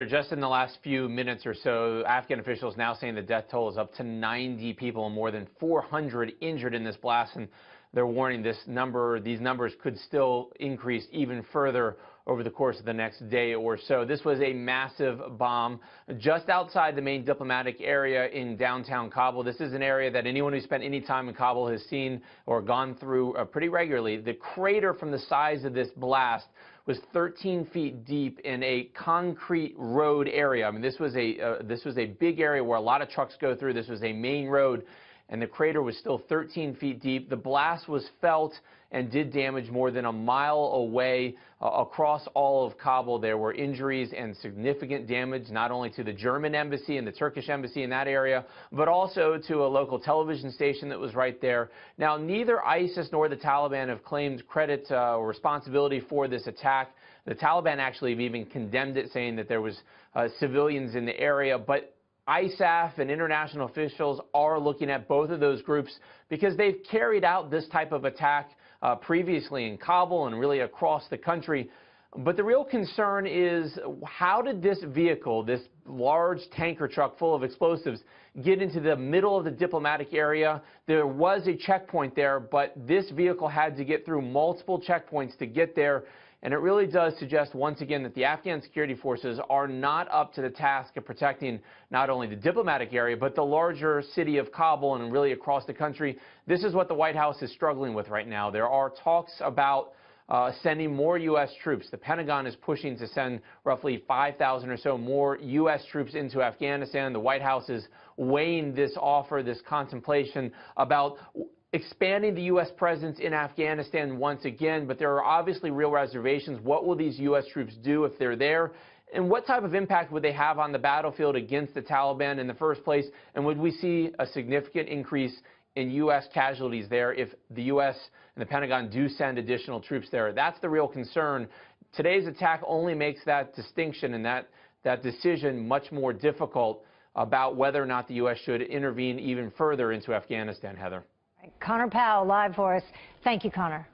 Just in the last few minutes or so, Afghan officials now saying the death toll is up to 90 people and more than 400 injured in this blast. And they're warning these numbers could still increase even further over the course of the next day or so. This was a massive bomb just outside the main diplomatic area in downtown Kabul. This is an area that anyone who spent any time in Kabul has seen or gone through pretty regularly. The crater from the size of this blast was 13 feet deep in a concrete road area. I mean, this was a big area where a lot of trucks go through. This was a main road, and the crater was still 13 feet deep. The blast was felt and did damage more than a mile away across all of Kabul. There were injuries and significant damage, not only to the German embassy and the Turkish embassy in that area, but also to a local television station that was right there. Now, neither ISIS nor the Taliban have claimed credit or responsibility for this attack. The Taliban actually have even condemned it, saying that there was civilians in the area, but ISAF and international officials are looking at both of those groups because they've carried out this type of attack previously in Kabul and really across the country. But the real concern is, how did this vehicle, this large tanker truck full of explosives, get into the middle of the diplomatic area? There was a checkpoint there, but this vehicle had to get through multiple checkpoints to get there. And it really does suggest, once again, that the Afghan security forces are not up to the task of protecting not only the diplomatic area, but the larger city of Kabul and really across the country. This is what the White House is struggling with right now. There are talks about sending more U.S. troops. The Pentagon is pushing to send roughly 5,000 or so more U.S. troops into Afghanistan. The White House is weighing this offer, this contemplation about expanding the U.S. presence in Afghanistan once again, but there are obviously real reservations. What will these U.S. troops do if they're there? And what type of impact would they have on the battlefield against the Taliban in the first place? And would we see a significant increase in U.S. casualties there if the U.S. and the Pentagon do send additional troops there? That's the real concern. Today's attack only makes that distinction and that decision much more difficult about whether or not the U.S. should intervene even further into Afghanistan, Heather. Conor Powell live for us. Thank you, Conor.